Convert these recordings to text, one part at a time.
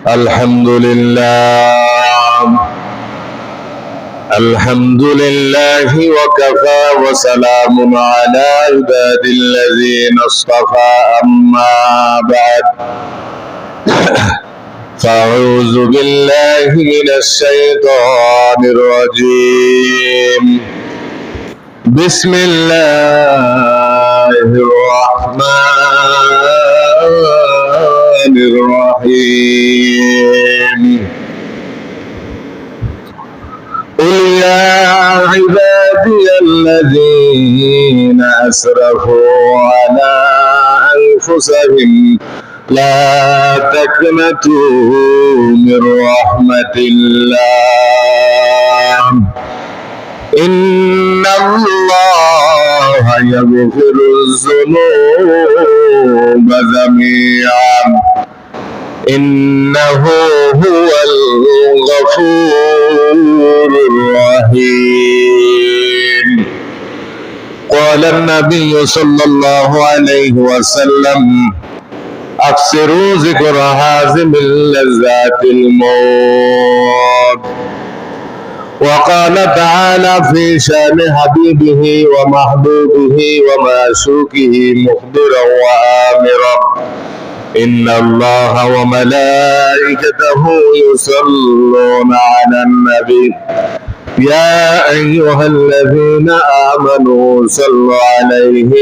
الحمد لله الحمد لله وكفى وسلام على عباد الذين اصطفى أما بعد فأعوذ بالله من الشيطان الرجيم بسم الله الرحمن الرحيم قل يا عبادي الذين أسرفوا على أنفسهم لا تقنطوا من رحمة الله إن الله يغفر الذنوب جميعا إنه هو الغفور الرحيم قال النبي صلى الله عليه وسلم أكثروا ذكر هازم اللذات الموت وقال تعالى في شأن حبيبه ومحبوبه ومعشوقه مخبرا وآمرا إن الله وملائكته يصلون على النبي يا أيها الذين آمنوا صلوا عليه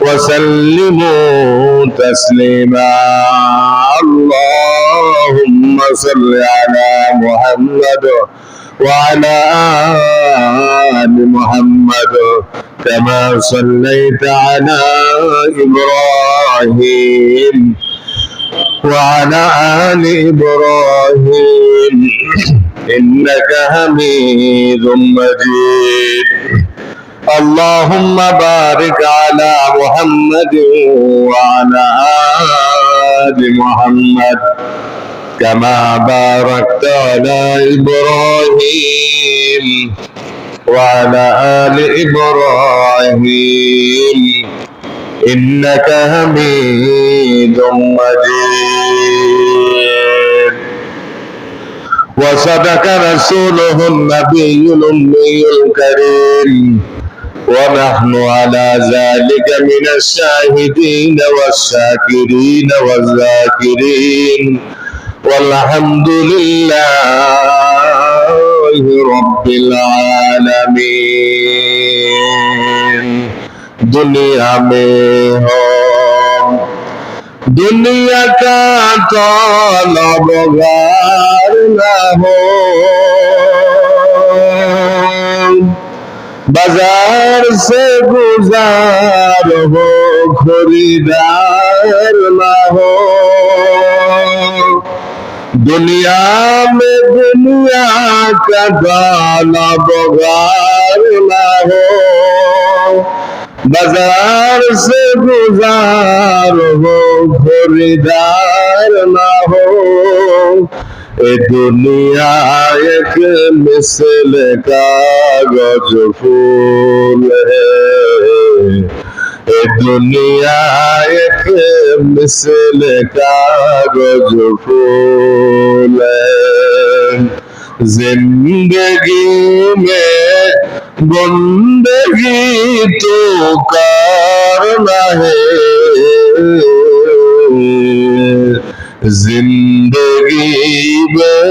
وسلموا تسليما اللهم صل على محمد وعلى آل محمد كما صليت على إبراهيم وعلى آل إبراهيم إنك حميد مجيد اللهم بارك على محمد وعلى آل محمد كما باركت على إبراهيم وعلى آل إبراهيم إنك حميد مجيد وصدق رسوله النبي الأمي الكريم ونحن على ذلك من الشاهدين والشاكرين والذاكرين والحمد لله رب العالمين दुनिया में हो दुनिया का तलबगार न हो बाजार से गुजार हो खरीदार न हो दुनिया में दुनिया का तलबगार न हो बाजार से गुजार हो खरीदार ना हो ए दुनिया एक मिसल कागज फूल है ए दुनिया एक मिसल कागज फूल है जिंदगी में बंदगी तो करना है जिंदगी में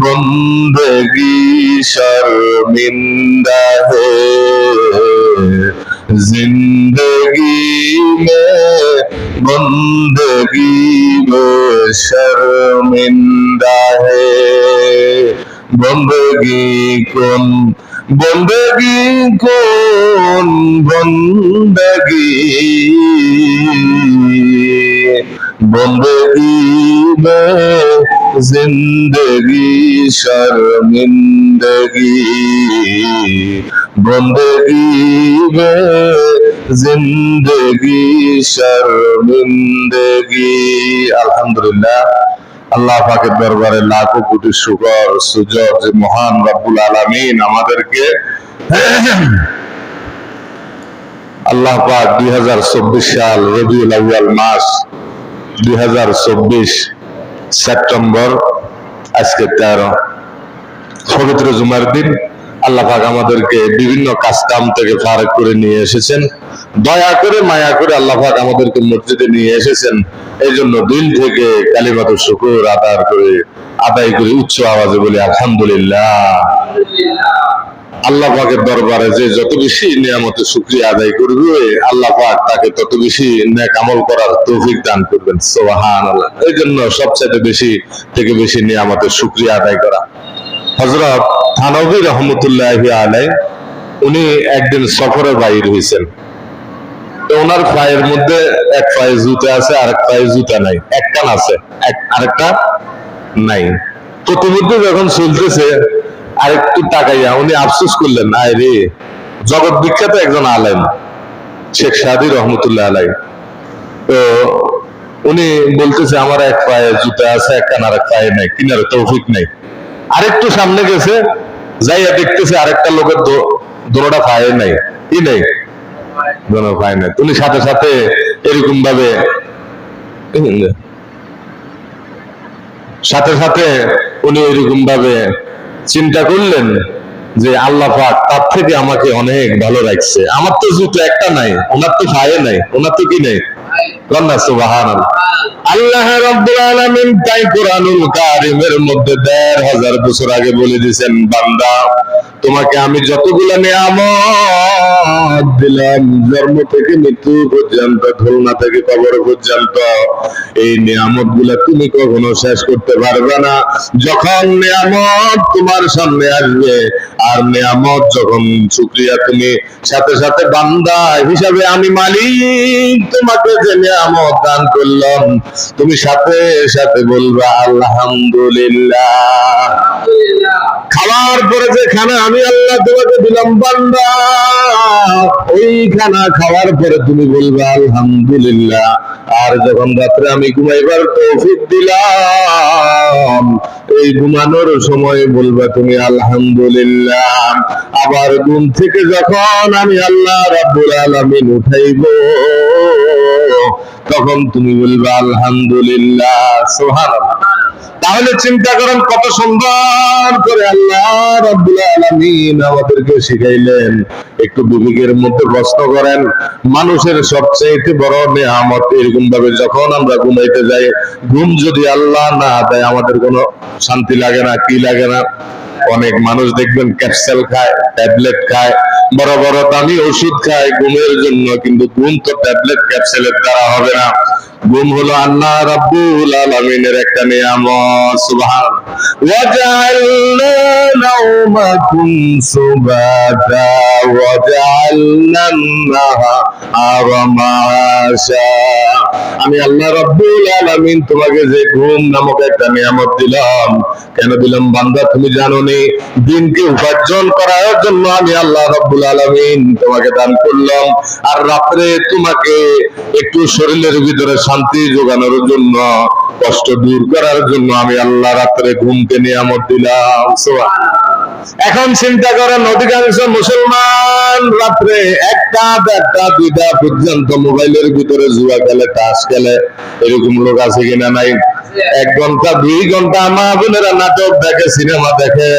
बंदगी शर्मिंदा है जिंदगी में बंदगी में शर्मिंदा है बंदगी कौन बंदगी कौन बंदगी बंदगी में जिंदगी शर्मिंदगी बंदगी में जिंदगी शर्मिंदगी अल्हम्दुलिल्लाह আল্লাহ পাকের দরবারে লাখো কোটি শুকর সুজদ যে মহান রব্বুল আলামিন আমাদেরকে আল্লাহ পাক 2024 সাল রবিউল আউয়াল মাস 2024 সেপ্টেম্বর, আজকে 13 পবিত্র জুমার দিন। আল্লাহ পাক আমাদেরকে বিভিন্ন কাজ কাম থেকে ফারাক করে নিয়ে এসেছেন, দয়া করে মায়া করে আল্লাহ পাক আমাদেরকে মসজিদে নিয়ে এসেছেন। এই জন্য দিল থেকে কালিমাতুল শুকর আদায় করে উচ্চ আওয়াজে বলি আলহামদুলিল্লাহ। আল্লাহ পাকের দরবারে যে যত বেশি নিয়ামতের শুকরিয়া আদায় করবে, আল্লাহ পাক তাকে তত বেশি নেক আমল করার তৌফিক দান করবেন। সুবহানাল্লাহ। এই জন্য সবচেয়ে বেশি থেকে বেশি নিয়ামতের শুকরিয়া আদায় করা। হযরত থানভী রহমতুল্লাহি আলাইহি উনি একদিন সফরে বাইর হয়েছেন। তো ওনার পায়ের মধ্যে এক পায়ে জুতা আছে, আরেক পায়ে জুতা নাই, এক কান আছে আরেকটা নাই। প্রতিমধ্যে যখন চলতেছে আরেকটু তাকাইয়া উনি আফসোস করলেন, আয় রে, জগৎ বিখ্যাত একজন আলেম শেখ সাদী রহমতুল্লাহ আলাইহি, তো উনি বলতেছে আমার এক পায়ে জুতা আছে, এক কান আরেক পায়ে নাই, কিনারে তৌফিক নাই। আরেকটু সামনে গেছে, যাইয়া দেখতেছে আরেকটা লোকের দোনোটা পায়ে নাই, কি নেই, দোনো পায়ে নাই। উনি সাথে সাথে এরকম ভাবে চিন্তা করলেন যে আল্লাহ পাক তার থেকে আমাকে অনেক ভালো রাখছে। আমার তো জুতো একটা নাই, ওনার তো পায়ে নাই, ওনার তো কি নেই। সুবহানাল্লাহ। আল্লাহ রাব্বুল আলামিন তাই কোরআনুল কারীমের মধ্যে ১৫০০ বছর আগে বলে দিয়েছেন, বান্দা তোমাকে আমি যতগুলো নিয়ামত দিলাম, জন্ম থেকে মৃত্যু পর্যন্ত, খুলনা থেকে কবর পর্যন্ত, এই নিয়ামত গুলা তুমি কখনো শেষ করতে পারবে না। যখন নিয়ামত তোমার সামনে আসবে, আর নিয়ামত যখন শুকরিয়া তুমি সাথে সাথে বান্দা হিসাবে আমি মালিক তোমাকে যে নিয়ামত দান করলাম, তুমি সাথে সাথে বলবা আলহামদুলিল্লাহ। খাওয়ার পরে যে খানা আমি আল্লাহ তোমাকে দিলাম বান্দা, ওই খানা খাওয়ার পরে তুমি বলবা আলহামদুলিল্লাহ। আর যখন রাত্রে আমি ঘুমাইবার তৌফিক দিলাম, এই ঘুমানোর সময় বলবা তুমি আলহামদুলিল্লাহ। আবার ঘুম থেকে যখন আমি আল্লাহ রাব্বুল আলামিন উঠাইব, তখন তুমি বলবা আলহামদুলিল্লাহ। সুবহানাল্লাহ। তাহলে চিন্তা করেন কত সুন্দর করে আল্লাহ রাব্বুল আলামিন আমাদেরকে শিখাইলেন। একটু বিবেকের মধ্যে প্রশ্ন করেন, মানুষের সবচেয়ে বড় নিয়ামত এরকম ভাবে যখন আমরা ঘুমাইতে যাই, ঘুম যদি আল্লাহ না দেয় আমাদের কোনো শান্তি লাগে না, কি লাগে না। অনেক মানুষ দেখবেন ক্যাপসুল খায়, ট্যাবলেট খায়, বড় বড় দামি ওষুধ খায় ঘুমের জন্য, কিন্তু ঘুম তো ট্যাবলেট ক্যাপসুলের দ্বারা হবে না। ঘুম হলো আল্লাহ রাব্বুল আলামিনের একটা নিয়ামত। সুবহানাল্লাহ। ওয়া জাআলনা নাওমাকুম সুবাতা ওয়া জাআলনা আন-নাহারা মাআশা। আমি আল্লাহ রাব্বুল আলামিন তোমাকে যে ঘুম নামক একটা নিয়ামত দিলাম, কেন দিলাম বান্দা তুমি জানো নি? দিনকে উপার্জন করার জন্য আমি আল্লাহ রাব্বুল আলামিন তোমাকে দান করলাম, আর রাত্রে তোমাকে একটু শরীরের ভিতরে শান্তি যোগানোর জন্য, কষ্ট দূর করার জন্য আমি আল্লাহ রাত্রে ঘুমকে নিয়ামত দিলাম। সুবহানাল্লাহ। এখন চিন্তা করেন, অধিকাংশ মুসলমান রাত্রে 1টা, 1:30, 2টা পর্যন্ত মোবাইলের ভিতরে জুয়া খেলে, তাস খেলে। এরকম লোক আছে কিনা নাই? 1 ঘন্টা 2 ঘন্টা মা বোনেরা নাটক দেখে, সিনেমা দেখে,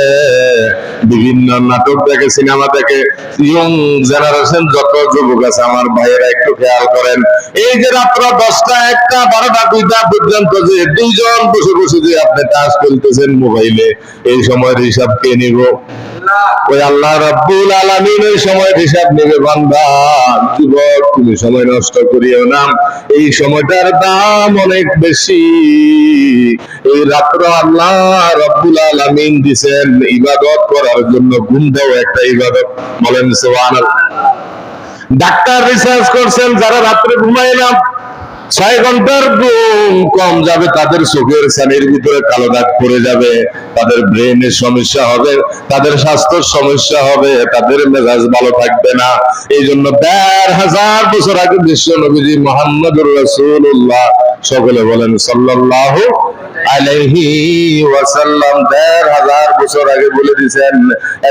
বিভিন্ন নাটক দেখে, সিনেমা দেখে। ইয়ং জেনারেশন যত যুবক আছে আমার ভাইয়েরা একটু খেয়াল করেন, এই যে রাত্র 10টা, 1টা, 12টা, 2টা পর্যন্ত যে 2 জন বসে বসে যে আপনি তাস খেলতেছেন মোবাইলে, এই সময়ের হিসাব কে নিব? ওই আল্লাহ রাব্বুল আলামিন ওই সময়ের হিসাব নেবে। বান্দা যুবক, তুমি সময় নষ্ট করিও না, এই সময়টার দাম অনেক বেশি। এই রাত্র আল্লাহ রাব্বুল আলামিন দিবেন ইবাদত করার জন্য। ঘুমটাও একটা ইবাদত, বলেন সুবহানাল্লাহ। ডাক্তার রিসার্চ করছেন, যারা রাত্রে ঘুমায় না, 6 ঘন্টার ঘুম কম যাবে, তাদের চোখের ছানির ভিতরে কালো দাগ পড়ে যাবে, তাদের ব্রেনের সমস্যা হবে, তাদের স্বাস্থ্যের সমস্যা হবে, তাদের মেজাজ ভালো থাকবে না। এই জন্য ১৫০০ বছর আগে বিশ্ব নবীজি মুহাম্মদুর রাসূলুল্লাহ, সকলে বলেন সাল্লাল্লাহু আলাইহি ওয়াসাল্লাম ১৫০০ বছর আগে বলে দিয়েছেন,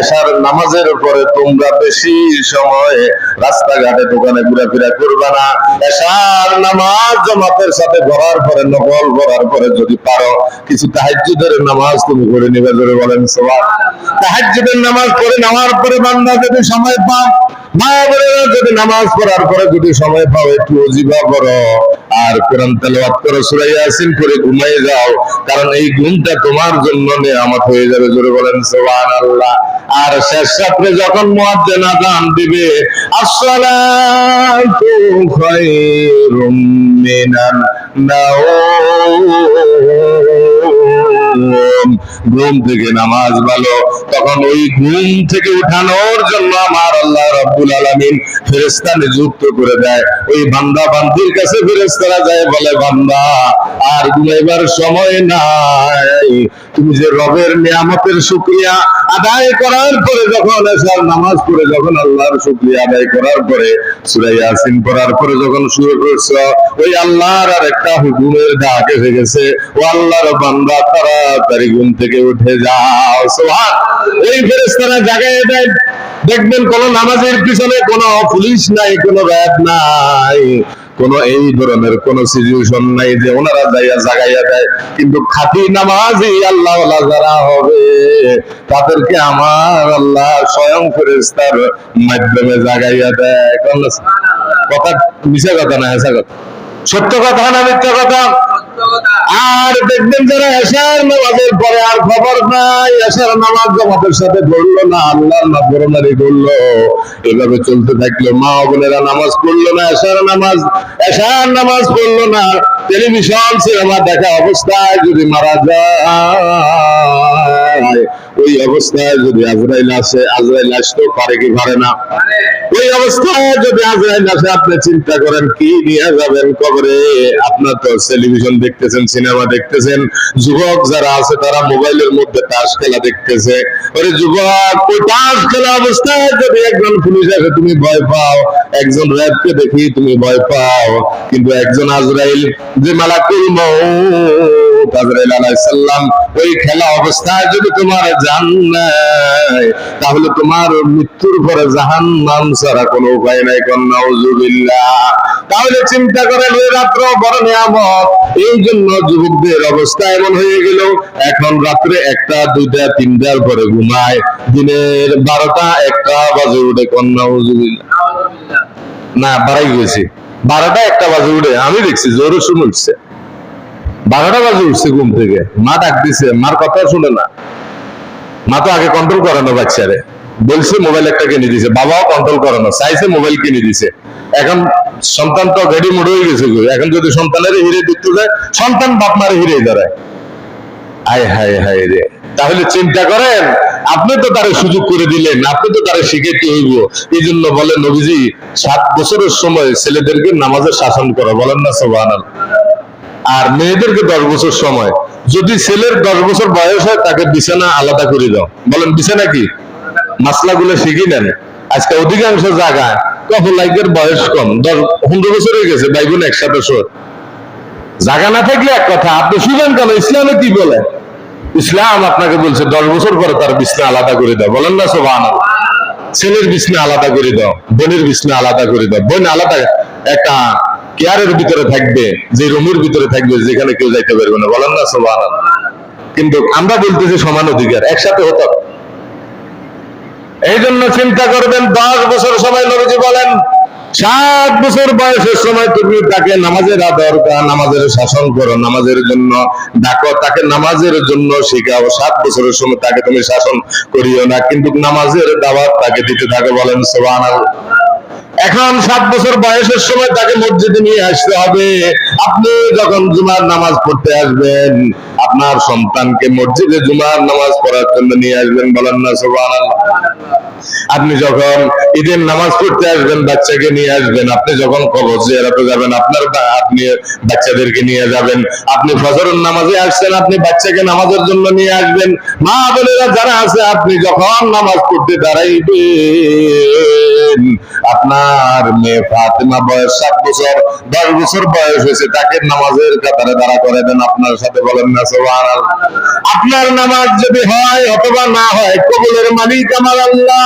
এশার নামাজের পরে তোমরা বেশি সময় রাস্তাঘাটে দোকানে ঘোরাফেরা করবে না। এশার নামাজ জামাতের সাথে পড়ার পরে, নফল পড়ার পরে যদি পারো কিছু তাহাজ্জুদের নামাজ তুমি পড়ে নিবে। জোরে বলেন সুবহানাল্লাহ। তাহাজ্জুদের নামাজ পড়ে নেওয়ার পরে বান্দা যদি সময় পাও, মা বোনেরা যদি নামাজ পড়ার পরে যদি সময় পাও, একটু ওজিফা করো আর কোরআন তেলাওয়াত করো, সূরা ইয়াসিন করে ঘুমিয়ে যাও, কারণ এই ঘুমটা তোমার জন্য নিয়ামত হয়ে যাবে। জোরে বলেন সুবহানাল্লাহ। আর শেষ রাত্রে যখন মুয়াজ্জিন আযান দিবে, আসসালাতু খায়রুম মিনান নাওম, ঘুম থেকে নামাজ ভালো, তখন ওই ঘুম থেকে উঠানোর জন্য আমার আল্লাহ রাব্বুল আলামিন ফেরেশতা নিযুক্ত করে দেয়। ওই বান্দা বান্দির কাছে ফেরেশতারা যায়, বলে বান্দা আর ঘুমাইবার সময় নাই, তুমি যে রবের নিয়ামতের শুকরিয়া আদায় করার পরে যখন এশার নামাজ পড়ে যখন আল্লাহর শুকরিয়া আদায় করার পরে সূরা ইয়াসিন পড়ার পরে যখন শুয়ে পড়ছো, ওই আল্লাহর আর একটা হুকুমের ডাক এসে গেছে, ও আল্লাহর বান্দা তাড়াতাড়ি ঘুম থেকে উঠে যাও। সুবহান। এই ফেরেশতারা জাগায় দেয়। দেখবেন কোন নামাজের পিছনে কোনো পুলিশ নাই, কোনো র্যাব নাই, কোন এই ধরনের কোন সিচুয়েশন নাই যে ওনারা যাইয়া জাগাইয়া দেয়, কিন্তু খাঁটি নামাজি আল্লাহ যারা হবে তাদেরকে আমার আল্লাহ স্বয়ং ফেরেশতার মাধ্যমে জাগাইয়া দেয়। কথা মিছা কথা না, এসা কথা, সত্য কথা না মিথ্যা কথা। আর দেখবেন যারা এশার নামাজের পরে আর খবর নাই, এশার নামাজ জামাতের সাথে পড়লো না, আল্লাহর নাফরমানি করলো, এভাবে চলতে থাকলো। মা বোনেরা নামাজ পড়লো না, এশার নামাজ পড়লো না, টেলিভিশন সিনেমা দেখা অবস্থায় যদি মারা যায়, ওই অবস্থায় যদি আজরাইল আসে, আজরাইল আসতেও পারে কি পারে না? ওই অবস্থায় যদি আজরাইল আসে, আপনি চিন্তা করেন কি নিয়ে যাবেন কবরে? আপনার তো টেলিভিশন দেখতেছেন, সিনেমা দেখতেছেন, যুবক যারা আছে তারা মোবাইলের মধ্যে তাস খেলা দেখতেছে। ওরে যুবক, ওই তাস খেলা অবস্থায় যদি একজন পুলিশ আসে তুমি ভয় পাও, একজন র্যাবকে দেখি তুমি ভয় পাও, কিন্তু একজন আজরাইল যে মালাকুল মউত আজরাইল আলাইহিস সালাম, ওই খেলা অবস্থায় যদি তোমার জান নাই, তাহলে তোমার মৃত্যুর পরে জাহান্নাম ছাড়া কোনো উপায় নাই। নাউযুবিল্লাহ। তাহলে চিন্তা করেন ওই রাত্র বড় নিয়ামত। এই জন্য যুবকদের অবস্থা এমন হয়ে গেল, এখন রাত্রে 1টা 2টা 3টার পরে ঘুমায়, দিনের 12টা 1টা বাজে উঠে। নাউযুবিল্লাহ। না বাড়াই গেছি, 12টা 1টা বাজে উঠে, আমি দেখছি জোরে শুনে উঠছে, 12টা বাজে উঠছে ঘুম থেকে, মা ডাক দিছে, মার কথা শুনে না, মা তো আগে কন্ট্রোল করে না বাচ্চারে, বলছে মোবাইল একটা কিনে দিছে, বাবাও কন্ট্রোল করে না, চাইছে মোবাইল কিনে দিছে। এখন সন্তান তো রেডি মুড হয়ে গেছে, এখন যদি সন্তানের হিরে দিতে যায়, সন্তান বাপ মারে হিরে দাঁড়ায়। আয় হায় হায় রে। তাহলে চিন্তা করেন, আপনি তো তারে সুযোগ করে দিলেন, আপনি তো তারে শিখাইতে হইব। এই জন্য বলে নবীজি 7 বছরের সময় ছেলেদেরকে নামাজের শাসন করা, বলেন না সুবহানাল্লাহ। আর মেয়েদেরকে 10 বছর সময়, যদি ছেলের 10 বছর বয়স হয় তাকে বিছানা আলাদা করে দাও। বলেন বিছানা কি? মাসলা গুলো শিখি নেন। আজকে অধিকাংশ জায়গায় লাইকের বয়স কম, 10-15 বছর হয়ে গেছে, ভাই বোন একসাথে শোয়। জায়গা না থাকলে এক কথা, আপনি শুনেন কেন? ইসলামে কি বলে? ইসলাম আপনাকে বলছে 10 বছর পরে তার বিছনা আলাদা করে দাও। বলেন না সুবহানাল্লাহ। ছেলের বিছনা আলাদা করে দাও, বোনের বিছনা আলাদা করে দাও। বোন আলাদা একটা কেয়ারের ভিতরে থাকবে, যে রুমের ভিতরে থাকবে, যেখানে কেউ যাইতে পারবে না। বলেন না সুবহানাল্লাহ। কিন্তু আমরা বলতেছি সমান অধিকার, একসাথে হতো। এই জন্য চিন্তা করবেন, 10 বছর সময় নবীজি বলেন, 7 বছর বয়সের সময় তুমি তাকে নামাজের আদর, নামাজের শাসন করো, নামাজের জন্য ডাকো, তাকে নামাজের জন্য শেখাও। 7 বছরের সময় তাকে তুমি শাসন করিও না, কিন্তু নামাজের দাওয়াত তাকে দিতে থাকো। বলেন সুবহানাল্লাহ। এখন 7 বছর বয়সের সময় তাকে মসজিদে নিয়ে আসতে হবে। আপনি যখন জুমার নামাজ পড়তে আসবেন, আপনার সন্তানকে মসজিদে জুমার নামাজ পড়ার জন্য নিয়ে আসবেন। বলেন না সুবহানাল্লাহ। আপনি যখন ঈদের নামাজ পড়তে আসবেন, বাচ্চাকে নিয়ে আসবেন। আপনি যখন কবর জিয়ারতে যাবেন, আপনি বাচ্চাদেরকে নিয়ে যাবেন। আপনি ফজরের নামাজে আসছেন, আপনি বাচ্চাকে নামাজের জন্য নিয়ে আসবেন। মা বোনেরা যারা আছে, আপনি যখন নামাজ পড়তে দাঁড়াইবেন, বলেন আপনার মেয়ে ফাতেমা বয়স 7 বছর, 10 বছর বয়স হয়েছে, তাকে নামাজের কাতারে দাঁড়া করে দেন আপনার সাথে, বলেন না সুবহানাল্লাহ। আপনার নামাজ যদি হয় অথবা না হয়, কবুলের মালিক আমার আল্লাহ।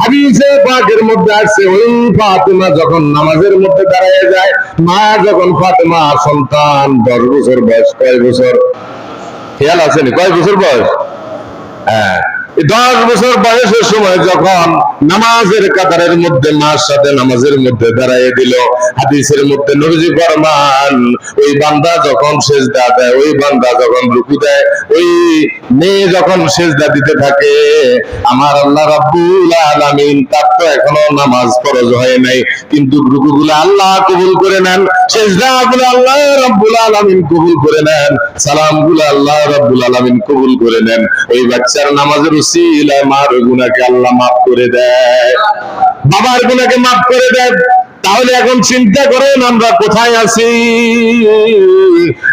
হাদিসে পাকের মধ্যে আছে, ওই ফাতেমা যখন নামাজের মধ্যে দাঁড়িয়ে যায়, মা যখন ফাতেমা সন্তান 10 বছর বয়স, কয় বছর খেয়াল আসেনি, কয় বছর বয়স? হ্যাঁ, 10 বছর বয়সের সময় যখন নামাজের কাতারের মধ্যে মার সাথে নামাজের মধ্যে দাঁড়াইয়ে দিল, হাদিসের মধ্যে নবীজি ফরমান, ওই বান্দা যখন সেজদা দেয়, ওই বান্দা যখন রুকু দেয়, ওই মেয়ে যখন সেজদা দিতে থাকে, আমার আল্লাহ রাব্বুল আলামিন, তার তো এখনো নামাজ ফরজ হয় নাই, কিন্তু রুকুগুলো আল্লাহ কবুল করে নেন, সেজদাগুলো আল্লাহ রাব্বুল আলামিন কবুল করে নেন, সালামগুলো আল্লাহ রাব্বুল আলামিন কবুল করে নেন। ওই বাচ্চার নামাজের উসিলায় মার গুনাহকে আল্লাহ মাফ করে দেয়, বাবার গুনাহকে মাফ করে দেয়। তাহলে এখন চিন্তা করেন আমরা কোথায় আছি?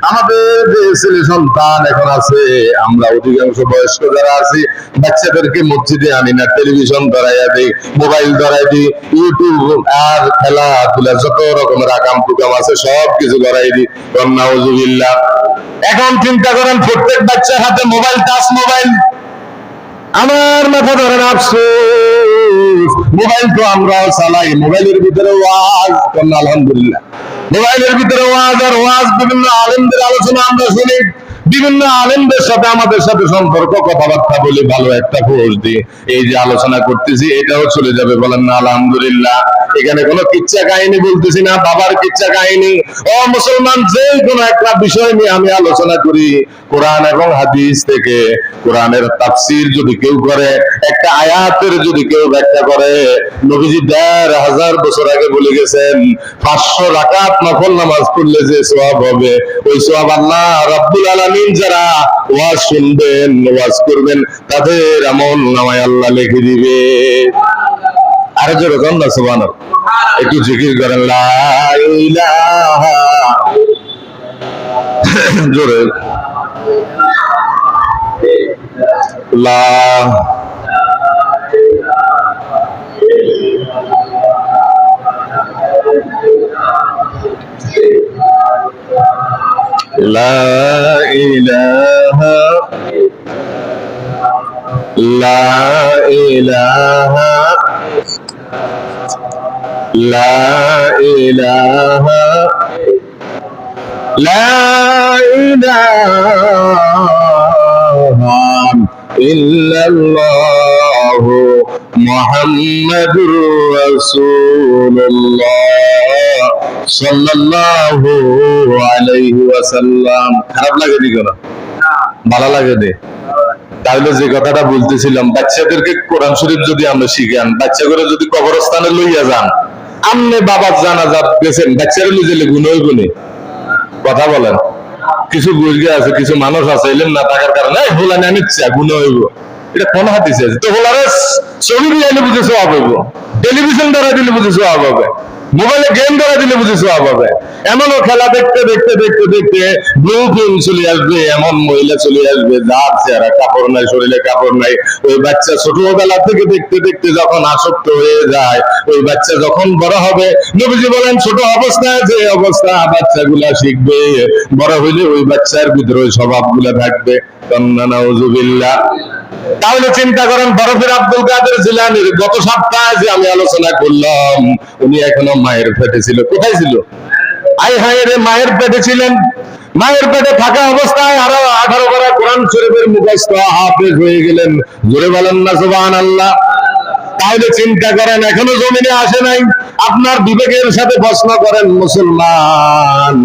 আমাদের যে ছেলে সন্তান এখন আছে, আমরা অধিকাংশ বয়স্ক যারা আছি, বাচ্চাদেরকে মসজিদে আনি না, টেলিভিশন ধরাইয়া দিই, মোবাইল ধরাই দিই, ইউটিউব আর খেলাধুলা যত রকমের আকাম টুকাম আছে সব কিছু ধরাই দিই, নাউজুবিল্লাহ। এখন চিন্তা করেন প্রত্যেক বাচ্চার হাতে মোবাইল, টাচ মোবাইল। আমার মাথা ধরেন আফসোস, মোবাইল তো আমরাও চালাই, মোবাইলের ভিতরে ওয়াজ, আলহামদুলিল্লাহ, মোবাইলের ভিতরে ওয়াজ আর ওয়াজ, বিভিন্ন আলেমদের আলোচনা আমরা শুনি, বিভিন্ন আলেমদের সাথে আমাদের সাথে সম্পর্ক, কথাবার্তা বলি, ভালো একটা পোস্ট দিই, এই যে আলোচনা করতেছি এটাও চলে যাবে, বলেন না আলহামদুলিল্লাহ। এখানে কোনো কিচ্ছা কাহিনী বলতেছি না, বাবার কিচ্ছা কাহিনী। ও মুসলমান, যে কোনো একটা বিষয় নিয়ে আমি আলোচনা করি, কোরআন এবং হাদিস থেকে, কোরআনের তাফসীর যদি কেউ করে, একটা আয়াতের যদি কেউ ব্যাখ্যা করে, নবীজি 1500 বছর আগে বলে গেছেন, 500 রাকাত নফল নামাজ পড়লে যে সওয়াব হবে, ওই সওয়াব আল্লাহ রাব্বুল আলামিন যারা ওয়াজ শুনবেন, ওয়াজ করবেন, তাদের আমল নামায় আল্লাহ লিখে দিবে। আরে জোরে বলেন না সুবহানাল্লাহ, একটু জিকির করেন, লা ইলাহা, জোরে, লা লা ইলাহা, লা ইলাহা, লা ইলাহা, লা ইলাহা ইল্লাল্লাহু মুহাম্মাদুর রাসূলুল্লাহ সাল্লাল্লাহু আলাইহি ওয়াসাল্লাম। খারাপ লাগে নি কেন? ভালো লাগে দে। তাহলে যে কথাটা বলতেছিলাম, বাচ্চাদেরকে কোরআন শরীফ যদি আমরা শিখান, বাচ্চা করে যদি কবরস্থানে লইয়া যান, আমনে বাবার জানাজা গেছেন, বাচ্চারা লই গেলে গুণ হইব নি? কথা বলেন। কিছু বুঝে আছে, কিছু মানুষ আছে এলেন না থাকার কারণে হোলা না নিচ্ছে গুণ হইব, এটা কোন হাদিসে আছে? তো হোলারে ছবি দিলে বুঝে সওয়াব হইব, টেলিভিশন দ্বারা দিলে বুঝে সওয়াব হবে, মোবাইলে গেম দ্বারা দিলে বুঝে সওয়াব হবে। এমনও খেলা দেখতে দেখতে দেখতে দেখতে ব্লু ফিল্ম চলে আসবে, এমন মহিলা চলে আসবে যার চেহারা কাপড় নাই, শরীরে কাপড় নাই। ওই বাচ্চা ছোটবেলা থেকে দেখতে দেখতে যখন আসক্ত হয়ে যায়, ওই বাচ্চা যখন বড় হবে, নবীজি বলেন ছোট অবস্থায় যে অবস্থা বাচ্চাগুলা শিখবে, বড় হইলে ওই বাচ্চার ভিতরে ওই স্বভাবগুলা থাকবে। নাউজুবিল্লাহ। তাহলে চিন্তা করেন, বরফের আব্দুল কাদের জিলানীর গত সপ্তাহে যে আমি আলোচনা করলাম, উনি এখনো মায়ের পেটে ছিল। কোথায় ছিল? আয় হায় রে, মায়ের পেটে ছিলেন। মায়ের পেটে থাকা অবস্থায় আরো 18 পারা কোরআন শরীফের মুখস্থ হাফেজ হয়ে গেলেন। জোরে বলেন না সুবহানাল্লাহ। তাহলে চিন্তা করেন, এখনো জমিনে আসে নাই। আপনার বিবেকের সাথে প্রশ্ন করেন, মুসলমান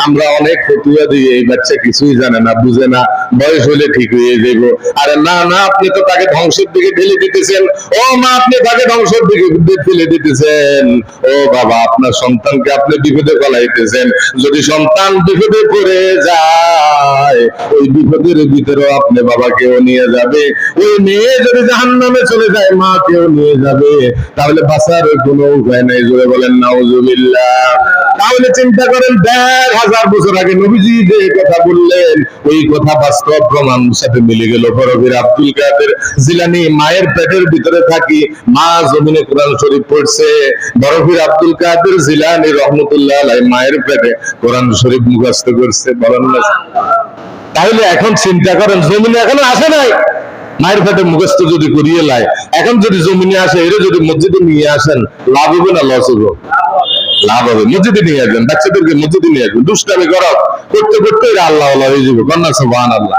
আমরা অনেক ফতুয়া দিই, এই বাচ্চা কিছুই জানে না, বুঝে না, বয়স হলে ঠিক হয়ে যাব। আরে না না, আপনি তো তাকে ধ্বংসের দিকে ঠেলে দিতেছেন। ও মা, আপনি তাকে ধ্বংসের দিকে ঠেলে দিতেছেন। ও বাবা, আপনার সন্তানকে আপনি বিপদে ফেলাইতেছেন। যদি সন্তান বিপদে পড়ে যায়, ওই বিপদের ভিতরেও আপনি বাবাকেও নিয়ে যাবে, ওই মেয়ে যদি জাহান্নামে চলে যায় মাকেও নিয়ে যাবে, তাহলে বাঁচার কোনো উপায় নাই। জোরে বলেন নাউজুবিল্লাহ। তাহলে চিন্তা করেন ১৫০০ বছর আগে নবীজি যে কথা বললেন ওই কথা বাস্তব প্রমাণ সাথে মিলে গেল। বরফির আব্দুল কাদের জিলানী মায়ের পেটের ভিতরে থাকি মা জমিনে কোরআন শরীফ পড়ছে। বরফির আব্দুল কাদের জিলানী রহমতুল্লাহ আলাইহি মায়ের পেটে কোরআন শরীফ মুখস্থ করছে। বলেন না? তাহলে এখন চিন্তা করেন, জমিনে এখনো আসে নাই, মায়ের পেটে মুখস্থ যদি করিয়ে লাই, এখন যদি জমিনে আসে এরা যদি মসজিদে নিয়ে আসেন, লাভ হবে না লস হবে? লাভ হবে। মসজিদে নিয়ে আসবেন, বাচ্চাদেরকে মসজিদে নিয়ে আসবেন, দুষ্টামি করতে করতে এরা আল্লাহ আল্লাহ হয়ে যাবে। কন্যা সুবহানাল্লাহ।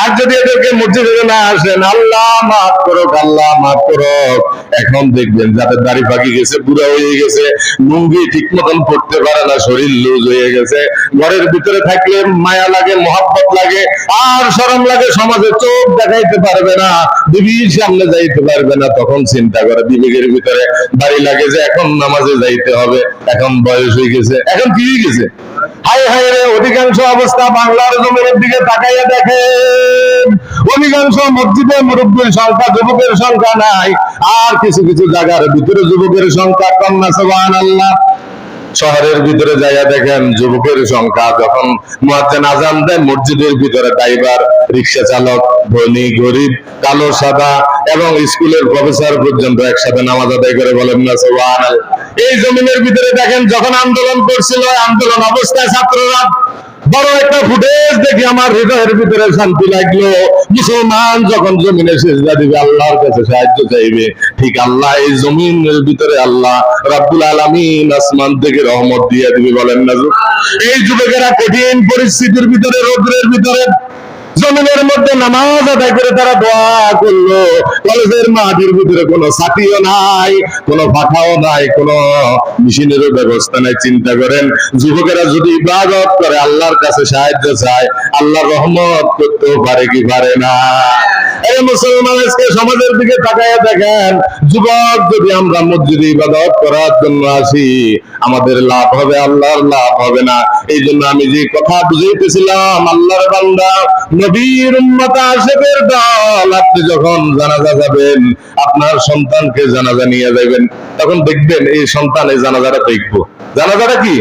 আর যদি এদেরকে মসজিদে না আসেন, আল্লাহ মাফ করুক, আল্লাহ মাফ করুক, এখন দেখবেন যাদের দাড়ি পাকি গেছে, বুড়া হয়ে গেছে, লুঙ্গি ঠিক মতন পড়তে পারে না, শরীর লুজ হয়ে গেছে, ঘরের ভিতরে থাকলে মায়া লাগে, মহব্বত লাগে, আর শরম লাগে, সমাজে চোখ দেখাইতে পারবে না, বিবির সামনে যাইতে পারবে না, তখন চিন্তা করে বিবেকের ভিতরে দাড়ি লাগে যে এখন নামাজে যাইতে হবে, এখন বয়স হয়ে গেছে, এখন কি হয়ে গেছে? হায় হায় রে, অধিকাংশ অবস্থা বাংলার জমিনের দিকে তাকাইয়া দেখেন, অধিকাংশ মসজিদে মুরব্বীর সংখ্যা, যুবকের সংখ্যা নাই, আর কিছু কিছু জায়গার ভিতরে যুবকের সংখ্যা কম না। সুবহানাল্লাহ। শহরের ভিতরে যাইয়া দেখেন যুবকের সংখ্যা, যখন মুয়াজ্জিন আযান দেয় মসজিদের ভিতরে ড্রাইভার, রিকশা চালক, ধনী গরিব, কালো সাদা এবং স্কুলের প্রফেসর পর্যন্ত একসাথে নামাজ আদায় করে। বলেন না সুবহানাল্লাহ। এই জমিনের ভিতরে দেখেন যখন আন্দোলন করছিল, আন্দোলন অবস্থায় ছাত্ররা বড় একটা ফুটেজ দেখি আমার হৃদয়ের ভিতরে শান্তি লাগলো। মুসলমান যখন জমিনে সিজদা দিবে, আল্লাহর কাছে সাহায্য চাইবে, ঠিক আল্লাহ এই জমিনের ভিতরে আল্লাহ রাব্বুল আলামিন আসমান থেকে রহমত দিয়ে দিবে। বলেন না? এই যুবকেরা কঠিন পরিস্থিতির ভিতরে, রৌদ্রের ভিতরে জমিনের মধ্যে নামাজ আদায় করে তারা দোয়া করলো। কলেজের মাঠের ভিতরে কোনো ছাতিও নাই, কোনো পাখাও নাই, কোনো মেশিনেরও ব্যবস্থা নাই। চিন্তা করেন যুবকেরা যদি ইবাদত করে, আল্লাহর কাছে সাহায্য চায়, আল্লাহর রহমত করতেও পারে কি পারে না? এই মুসলমান আজকে সমাজের দিকে তাকাইয়া দেখেন, যুবক যদি আমরা মসজিদে ইবাদত করার জন্য আসি, আমাদের লাভ হবে, আল্লাহর লাভ হবে না। এই জন্য আমি যে কথা বুঝাইতেছিলাম, আল্লাহর বান্দা, নবীর উম্মত, আশিকের দল, আপনি যখন জানাজা যাবেন, আপনার সন্তানকে জানাজা নিয়ে যাবেন, তখন দেখবেন এই সন্তান এই জানাজাটা দেখবো। জানাজাটা কি?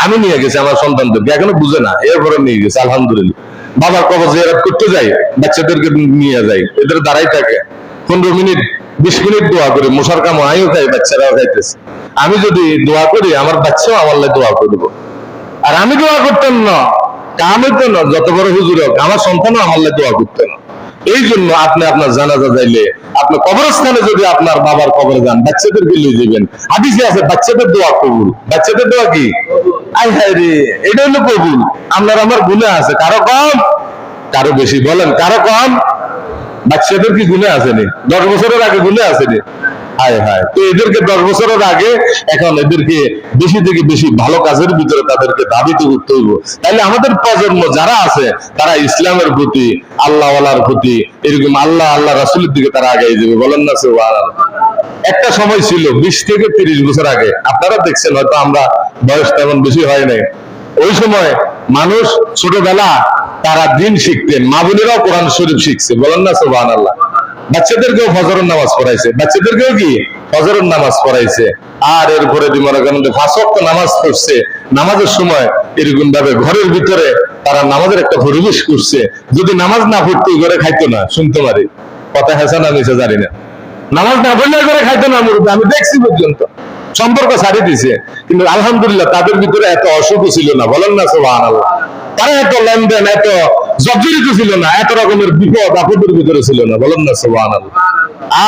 আমি নিয়ে গেছি আমার সন্তানদেরকে, এখনো বুঝে না, এরপরে নিয়ে গেছে আলহামদুলিল্লাহ। বাবার কবর জিয়ারত করতে যাই, বাচ্চাদেরকে নিয়ে যাই, এদের দাঁড়াই থাকে 15 মিনিট 20 মিনিট দোয়া করে, মশার কাম আমিও খাই, বাচ্চারাও খাইতেছে। আমি যদি দোয়া করি, আমার বাচ্চাও আমার লাই দোয়া করবো। আর আমি দোয়া করতাম না, কামে তো না, যত বড় হুজুর হোক, আমার সন্তানও আমার লাই দোয়া করতেন না। এই জন্য আপনি আপনার জানাজা যাইলে, আপনি কবরস্থানে যদি আপনার বাবার কবরে যান, বাচ্চাদেরকে নিয়ে যাবেন। হাদিসে আছে বাচ্চাদের দোয়া কবুল। বাচ্চাদের দোয়া কি? আয় হায় রে, এটা হলো কবুল। আপনার আমার গুনাহ আছে, কারো কম কারো বেশি। বলেন কারো কম? বাচ্চাদের কি গুনাহ আসেনি? 10 বছরের আগে গুনাহ আসেনি? হায় হায়। তো এদেরকে 10 বছরের আগে, এখন এদেরকে বেশি থেকে বেশি ভালো কাজের ভিতরে তাদেরকে দাবিত করতে হইব। তাইলে আমাদের প্রজন্ম যারা আছে, তারা ইসলামের প্রতি, আল্লাহওয়ালার প্রতি, এরকম আল্লাহ আল্লাহ রাসূলের দিকে তারা আগাই যাবে। বলেন না সুবহানাল্লাহ। একটা সময় ছিল 20 থেকে 30 বছর আগে, আপনারা দেখছেন, হয়তো আমরা বয়স তেমন বেশি হয় নাই, ওই সময় মানুষ ছোটবেলা তারা দিন শিখতেন, মা বোনেরাও কোরআন শরীফ শিখছে। বলেন না সুবহানাল্লাহ। বাচ্চাদেরকেও ফজরের নামাজ পড়াইছে, বাচ্চাদেরকেও কি ফজরের নামাজ পড়াইছে। আর এরপরে মনে করেন 5 ওয়াক্ত নামাজ পড়ছে। নামাজের সময় এরকম ভাবে ঘরের ভিতরে তারা নামাজের একটা পরিবেশ করছে। যদি নামাজ না পড়তো ঘরে খাইতো না, শুনতে পারি, কথা হেসা না মিশে জানি না, নামাজ না পড়লে ঘরে খাইতো না মুরব্বী, আমি দেখছি পর্যন্ত, সম্পর্ক ছাড়িয়ে দিছে। কিন্তু আলহামদুলিল্লাহ তাদের ভিতরে এত অসুখ ছিল না। বলেন না সুবহানাল্লাহ। তারা এত লেনদেন, এত জর্জরিত ছিল না, এত রকমের বিপদ আপদের ভিতরে ছিল না। বলেন না সুবহানাল্লাহ।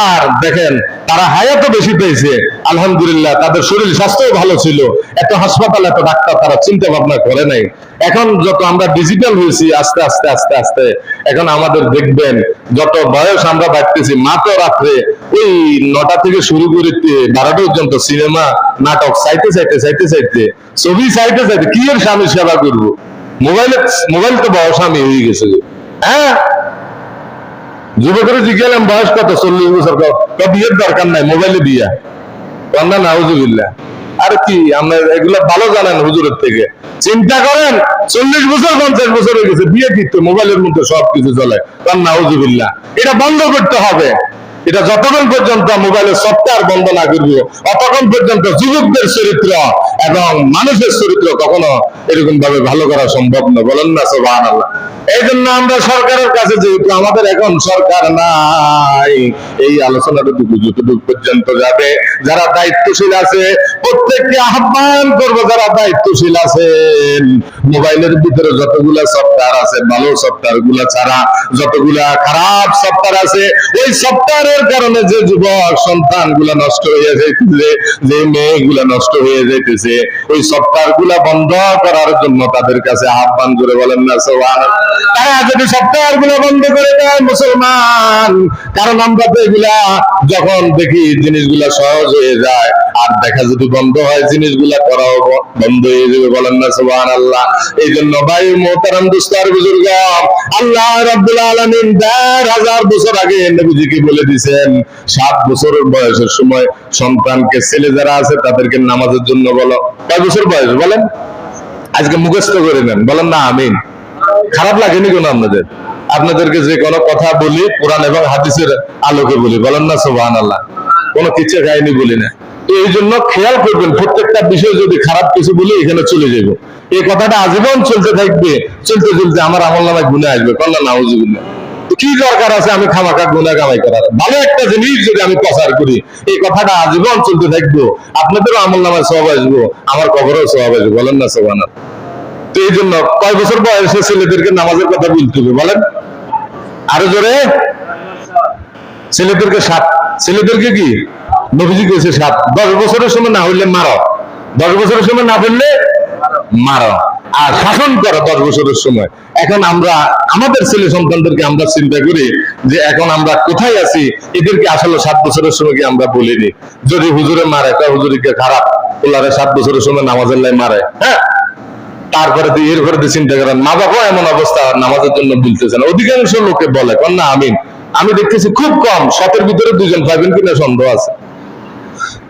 আর দেখেন তারা হায়াতও বেশি পেয়েছে আলহামদুলিল্লাহ, তাদের শরীর স্বাস্থ্য ভালো ছিল, এত হাসপাতাল, এত ডাক্তার তারা চিন্তা ভাবনা করে নাই। এখন যত আমরা ডিজিটাল হয়েছি, আস্তে আস্তে আস্তে আস্তে এখন আমাদের দেখবেন যত বয়স আমরা বাড়তেছি, মাত্র রাত্রে ওই 9টা থেকে শুরু করে 12টা পর্যন্ত সিনেমা নাটক চাইতে চাইতে চাইতে চাইতে, ছবি চাইতে চাইতে, কি এর স্বামী সেবা করবো? মোবাইল তো বয়স স্বামী হয়ে গেছে। হ্যাঁ, যুবকের জিজ্ঞাসা বয়স কত? 40 বছর। বিয়ের দরকার নাই, মোবাইলে বিয়া। কন্যা নাউজুবিল্লাহ। আর কি আমরা এগুলা ভালো জানেন হুজুরের থেকে। চিন্তা করেন 40 বছর 50 বছর হয়ে গেছে, বিয়ে কিন্তু মোবাইলের মধ্যে সবকিছু চলে, নাউজুবিল্লাহ। এটা বন্ধ করতে হবে। এটা যতক্ষণ পর্যন্ত মোবাইলের সফটওয়্যার বন্ধ না করবে, ততক্ষণ পর্যন্ত যুবকদের চরিত্র এবং মানুষের চরিত্র কখনো এরকম ভাবে ভালো করা সম্ভব না। বলেন না সুবহানাল্লাহ। এই জন্য আমরা সরকারের কাছে, যেহেতু আমাদের এখন সরকার নাই, এই আলোচনাটা যতটুকু পর্যন্ত যাবে, যারা দায়িত্বশীল আছে প্রত্যেককে আহ্বান করবো, যারা দায়িত্বশীল আছেন, মোবাইলের ভিতরে যতগুলা সফটওয়্যার আছে, ভালো সফটওয়্যার গুলা ছাড়া যতগুলা খারাপ সফটওয়্যার আছে, ওই সফটওয়্যারের কারণে যে যুবক সন্তান গুলা নষ্ট হয়ে যাইতেছে, যে মেয়েগুলা নষ্ট হয়ে যাইতেছে, ওই সফটওয়্যার গুলা বন্ধ করার জন্য তাদের কাছে আহ্বান করে বলেন না সুবহানাল্লাহ। তারা যদি সফটওয়্যার গুলা বন্ধ করে দেয় মুসলমান, কারণ আমরা তো এগুলা যখন দেখি জিনিসগুলা সহজ হয়ে যায়, আর দেখা যদি বন্ধ হয় জিনিসগুলা করাও বন্ধ হয়ে যাবে। বলেন না সুবহানাল্লাহ। এই জন্য ভাই মোহতারাম দুস্তার বুজুর্গ, আল্লাহ রাব্বুল আলামিন 1000 বছর আগে নবীজিকে বলে দিয়েছেন, 7 বছরের বয়সের সময় সন্তানকে, ছেলে যারা আছে তাদেরকে নামাজের জন্য বলো। কয় বছর বয়স বলেন? আজকে মুখস্থ করে নেন, বলেন না আমিন। খারাপ লাগেনি কোনো আপনাদের? আপনাদেরকে যে কোনো কথা বলি কোরআন এবং হাদিসের আলোকে বলি, বলেন না সুবহানাল্লাহ। কোনো কিচ্ছা কাহিনী বলি না। তো এই জন্য খেয়াল করবেন, প্রত্যেকটা বিষয় যদি খারাপ কিছু বলি এখানে চলে যাবো, এই কথাটা আজীবন চলতে থাকবে। চলতে চলতে আমার আমলনামায় গুনাহ আসবে, কল্লা নাউজুবিল্লাহ। কি দরকার আছে আমি খামাখা গুনাহ কামাই করার? ভালো একটা জিনিস যদি আমি প্রচার করি, এই কথাটা আজীবন চলতে থাকবো, আপনাদেরও আমলনামায় সওয়াব আসবে, আমার কবরেও সওয়াব আসবে। বলেন না সুবহানাল্লাহ। তো এই জন্য কয় বছর বয়সে ছেলেদেরকে নামাজের কথা বলতে হবে বলেন? আরো জোরে। ছেলেদেরকে 7, ছেলেদেরকে কি নবীজি কইছে 7। 10 বছরের সময় না হইলে মারো, 10 বছরের সময় না হইলে মারো, আর শাসন করো 10 বছরের সময়। এখন আমরা আমাদের ছেলে সন্তানদেরকে আমরা চিন্তা করি যে এখন আমরা কোথায় আছি, এদেরকে আসলে 7 বছরের সময় কি আমরা বলিনি? যদি হুজুরে মারে, তা হুজুরিকে খারাপ, ওলারে 7 বছরের সময় নামাজের লাই মারে, হ্যাঁ। তারপরে এরপরে চিন্তা করেন মা বাবা এমন অবস্থা নামাজের জন্য বলতেছেন, অধিকাংশ লোকে বলে কন্যা আমিন। আমি দেখতেছি খুব কম, 7 এর ভিতরে 2 জন পাইবেন কিনা সন্দেহ আছে।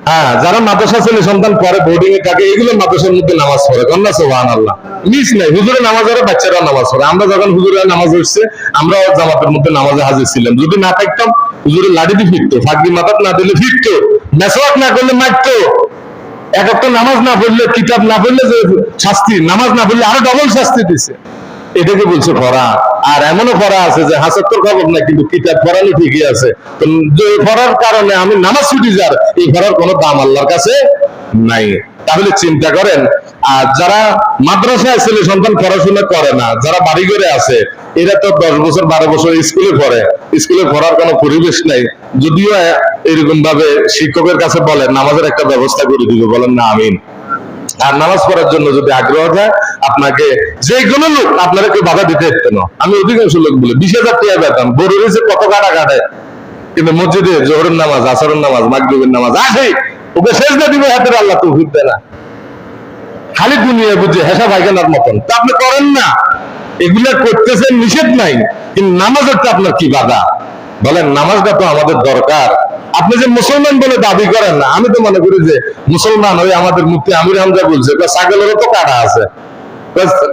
হ্যাঁ, যারা মাদ্রাসা ছেলে সন্তান পরে বোর্ডিং এ থাকে, এগুলো মাদ্রাসার মধ্যে নামাজ পড়ে, কন্যা সুবহানাল্লাহ। মিস নাই, হুজুরে নামাজ পড়ে, বাচ্চারা নামাজ পড়ে। আমরা যখন হুজুরে নামাজ পড়ছে, আমরা জামাতের মধ্যে নামাজে হাজির ছিলাম। যদি না থাকতাম, হুজুরে লাঠি দিয়ে ফিরতো, ফাঁকি মাথাত না দিলে ফিরতো, মেসওয়াক না করলে মারতো। এক একটা নামাজ না পড়লে, কিতাব না পড়লে যে শাস্তি, নামাজ না পড়লে আরো ডবল শাস্তি দিছে। এটাকে বলছে পড়া। আর এমনও পড়া আছে যে হাসাত্তর খবর নাই, কিন্তু কিতাব পড়ানো ঠিকই আছে। তো যে পড়ার কারণে আমি নামাজ ছুটি যার, এই পড়ার কোনো দাম আল্লাহর কাছে নাই। তাহলে চিন্তা করেন, আর যারা মাদ্রাসায় ছেলে সন্তান পড়াশোনা করে না, যারা বাড়ি ঘরে আছে, এরা তো 10 বছর 12 বছর স্কুলে পড়ে, স্কুলে পড়ার কোনো পরিবেশ নাই। যদিও এরকম ভাবে শিক্ষকের কাছে বলেন নামাজের একটা ব্যবস্থা করে দিবে, বলেন না আমিন। আর নামাজ পড়ার জন্য যদি আগ্রহ হয়, আপনাকে যে কোনো লোক আপনারা কেউ বাধা দিতে পারতেন না। আমি অধিকাংশ লোক বলে 20,000 টাকা বেতন, বড় হয়েছে কত কাটা কাটে, কিন্তু মসজিদে জোহরের নামাজ, আসরের নামাজ, মাগরিবের নামাজ আসে, ওকে সেজদা দিবে হাতের আল্লাহ তৌফিক দেয় না। খালি দুনিয়া বুঝে হেসা ভাইগানার মতন, তা আপনি করেন না। এগুলা করতেছেন, নিষেধ নাই, কিন্তু নামাজের তো আপনার কি বাধা? বলেন, নামাজটা তো আমাদের দরকার। আপনি যে মুসলমান বলে দাবি করেন না, আমি তো মনে করি যে মুসলমান ওই আমাদের মুফতি আমির হামজা বলছে ছাগলেরও তো কাটা আছে,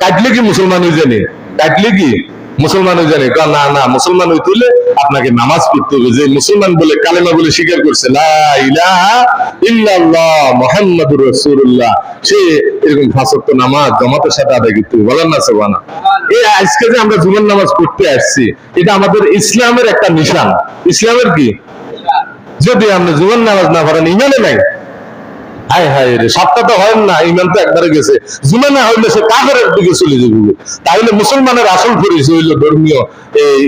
কাটলে কি মুসলমান হয়ে জানি? কাটলে কি মুসলমান হয়ে জানি? না না, মুসলমান হয়ে তুলে আপনাকে নামাজ পড়তে হবে। যে মুসলমান বলে কালেমা বলে স্বীকার করছে লা ইলাহা ইল্লাল্লাহ মুহাম্মাদুর রাসূলুল্লাহ, সে এরকম 5 ওয়াক্ত নামাজ জামাতের সাথে আদায় করতে হবে। বলেন না সুবহানাল্লাহ। এই আজকে যে আমরা জুমার নামাজ পড়তে আসছি, এটা আমাদের ইসলামের একটা নিশান। ইসলামের কি? যদি আপনি জুমার নামাজ না পড়েন, ইমানে নাই। হায় হায় রে, সবটা তো হয় না, ইমান তো একবারে গেছে। জুমা না হইলে সে কাফেরের দিকে চলে যাবে। তাহলে মুসলমানের আসল পরিচয় হইল ধর্মীয় এই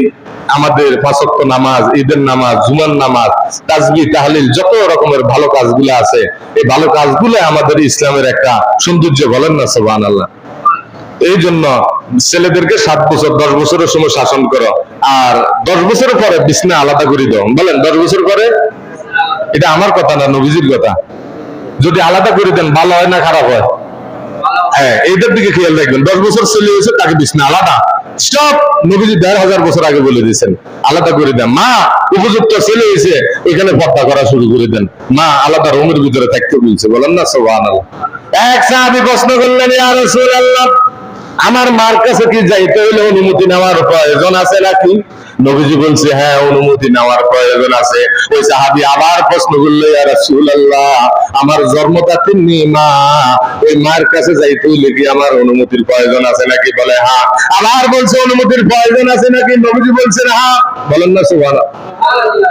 আমাদের 5 ওয়াক্ত নামাজ, ঈদের নামাজ, জুমার নামাজ, তাসবিহ, তাহলিল, যত রকমের ভালো কাজগুলো আছে, এই ভালো কাজগুলো আমাদের ইসলামের একটা সৌন্দর্য। বলেন না সুবহানাল্লাহ। এই জন্য ছেলেদেরকে 7 বছর 10 বছরের সময় শাসন করো, আর 10 বছরের পরে বিছনা আলাদা করে দাও। বলেন 10 বছর পরে? এটা আমার কথা না, নবীজির কথা। যদি আলাদা করে দেন ভালো হয় না খারাপ হয়? হ্যাঁ, এইটার দিকে খেয়াল রাখবেন। 10 বছর ছেলে হয়েছে তাকে দিস না, আলাদা স্টপ। নবীজি 1500 বছর আগে বলে দিয়েছেন আলাদা করে দেন। মা উপযুক্ত ছেলে হয়েছে এখানে পর্দা করা শুরু করে দেন, মা আলাদা রুমের ভিতরে থাকতে বলছে, বলেন না সুবহানাল্লাহ। এক সাহাবী প্রশ্ন করলেন, ইয়া রাসূলুল্লাহ, আমার মার কাছে কি যাইতে হইলে অনুমতি নেওয়ার প্রয়োজন আছে নাকি? নবীজি বলছে, হ্যাঁ, অনুমতি নেওয়ার প্রয়োজন আছে। ওই সাহাবী আবার প্রশ্ন করলো, ইয়া রাসূলুল্লাহ, আমার জন্মদাত্রী মা, ওই মার কাছে যাইতে হইলে কি আমার অনুমতির প্রয়োজন আছে নাকি? বলে হ্যাঁ। আবার বলছে, অনুমতির প্রয়োজন আছে নাকি? নবীজি বলছেন হ্যাঁ। বলেন না সুবহানাল্লাহ।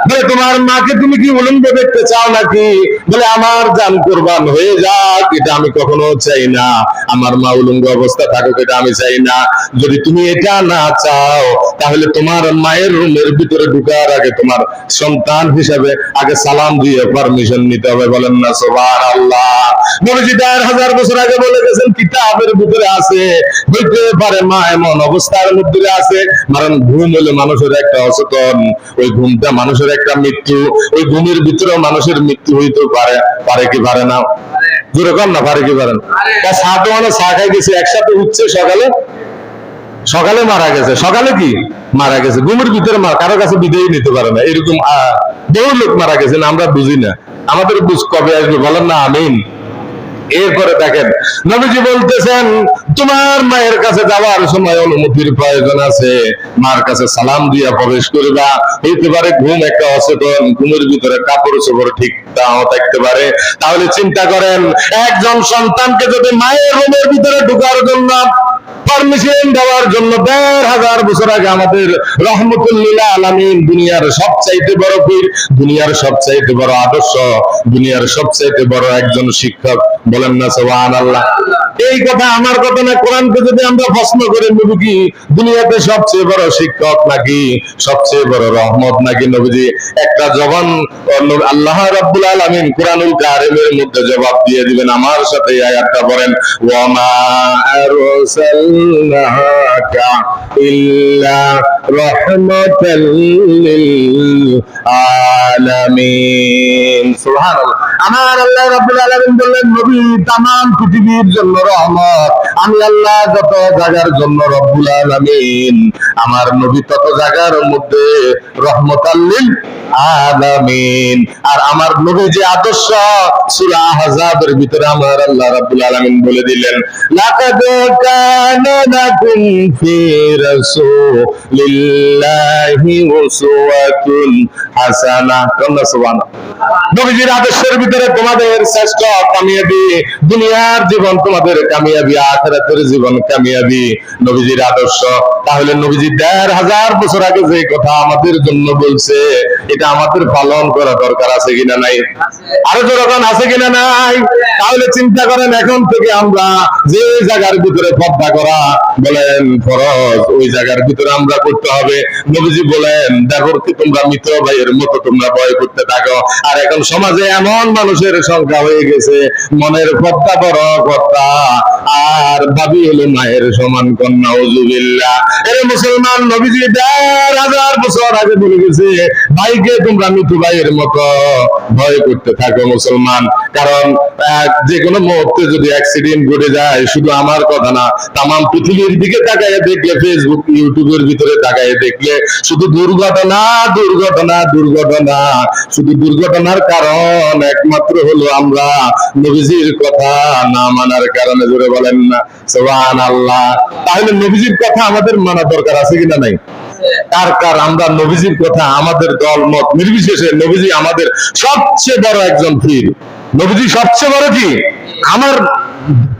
বলে তোমার মাকে তুমি কি উলঙ্গ দেখতে চাও নাকি? বলে আমার জান কুরবান হয়ে যাক, এটা আমি কখনো চাই না। আমার মা উলঙ্গ অবস্থা থাকুক, এটা আমি চাই না। যদি তুমি এটা না চাও, তাহলে তোমার মায়ের রুমের ভিতরে ঢুকার আগে তোমার সন্তান হিসাবে আগে সালাম দিয়ে পারমিশন নিতে হবে। বলেন না সুবহানাল্লাহ। নবীজি 1500 বছর আগে বলে গেছেন, কিতাবের ভিতরে আছে। হইতে পারে মা এমন অবস্থার মধ্যে আছে, কারণ ঘুম হলো মানুষের একটা অচেতন, ওই ঘুমটা মানুষের একটা মৃত্যু। ওই ঘুমের ভিতরে মানুষের মৃত্যু হইতে পারে, পারে কি পারে না? যেরকম না, পারে কি পারেন? সাথে মানে চা খাই গেছে, একসাথে উঠছে, সকালে সকালে মারা গেছে। সকালে কি মারা গেছে? ঘুমের ভিতরে কারো কাছে বিদায় নিতে পারে না। এরকম বহু লোক মারা গেছে, আমরা বুঝি না। আমাদের বুঝ কবে আসবে? বলেন না আমিন। এরপরে দেখেন, নবীজি বলতেছেন, তোমার মায়ের কাছে যাওয়ার সময় অনুমতির প্রয়োজন আছে। মার কাছে সালাম দিয়া প্রবেশ করবা। হইতে পারে ঘুম একটা অচেতন, ঘুমের ভিতরে কাপড় চোপড় ঠিক নাও থাকতে পারে। তাহলে চিন্তা করেন, একজন সন্তানকে যদি মায়ের রুমের ভিতরে ঢোকার জন্য পারমিশন দেওয়ার জন্য 1500 বছর আগে আমাদের রহমতুল লিল আলামিন, দুনিয়ার সবচাইতে বড় পীর, দুনিয়ার সবচাইতে বড় আদর্শ, দুনিয়ার সবচাইতে বড় একজন শিক্ষক, বলেন না সুবহানাল্লাহ। এই কথা আমার কথা না। কোরআনকে যদি আমরা প্রশ্ন করে, নবী কি দুনিয়াতে সবচেয়ে বড় শিক্ষক নাকি সবচেয়ে বড় রহমত নাকি? নবীজি একটা জবান আল্লাহ রাব্বুল আলামিন কুরআনুল কারীমের মধ্যে জবাব দিয়ে দিবেন। আমার সাথে এই আয়াতটা পড়েন, ওয়া মা আরসালনাকা ইল্লা রাহমাতাল লিল আলামিন। সুবহানাল্লাহ। আমার আল্লাহ রাব্বুল আলামিন বললেন, নবী তামাম পৃথিবীর জন্য রহমত। আমি আল্লাহ যত জায়গার জন্য রব্বুল আলামিন, আমার নবী তত জায়গার মধ্যে রহমতাল লিল আলামিন। আর আমার নবী যে আদর্শ, সূরা আহজাবের ভিতরে আমার আল্লাহ রাব্বুল আলামিন বলে দিলেন, লাকাদ কানা লাকুম ফি রাসূলিল্লাহি উসওয়াতুন হাসানাহ। সুবহানাল্লাহ। নবীজির আদর্শের ভিতরে তোমাদের শ্রেষ্ঠ কামিয়াবি, দুনিয়ার জীবন তোমাদের কামিয়াবি, আখিরাতের জীবন কামিয়াবি, নবীজির আদর্শ। তাহলে নবীজি 1500 বছর আগে যে কথা আমাদের জন্য বলছে, এটা আমাদের পালন করা দরকার আছে কিনা নাই? আরো যখন আছে কিনা নাই? তাহলে চিন্তা করেন, এখন থেকে আমরা যে জায়গার ভিতরে পর্দা করা বলেন ফরজ, ওই জায়গার ভিতরে আমরা করতে হবে। নবীজি বলেন, দেখো কি তোমরা মিত্র ভাইয়ের মতো তোমরা ভয় করতে থাকো। আর এখন সমাজে এমন মানুষের সংখ্যা হয়ে গেছে, মনের পর্দা বড় কথা, আর ভাবি হলো মায়ের সমান কন্যা। উযুবিল্লাহ। এর মুসলমান, নবীজি 1500 বছর আগে বলে গেছে, ভাইকে তোমরা মিত্র ভাইয়ের মতো ভয় করতে থাকো মুসলমান। কারণ যে কোনো মুহূর্তে যদি অ্যাক্সিডেন্ট ঘটে যায়, শুধু আমার কথা না, তামাম পৃথিবীর দিকে তাকায় দেখলে, ফেসবুক ইউটিউবের ভিতরে তাকায় দেখলে শুধু দুর্ঘটনা দুর্ঘটনা দুর্ঘটনা। শুধু দুর্ঘটনার কারণ একমাত্র হলো আমরা নবীজির কথা না মানার কারণে। জোরে বলেন না সুবহানাল্লাহ। তাহলে নবীজির কথা আমাদের মানা দরকার আছে কিনা নাই? কার আমরা নবীজির কথা, আমাদের দল মত নির্বিশেষে, নবীজি আমাদের সবচেয়ে বড় একজন পীর। নবীজি সবচেয়ে বড় কি? আমার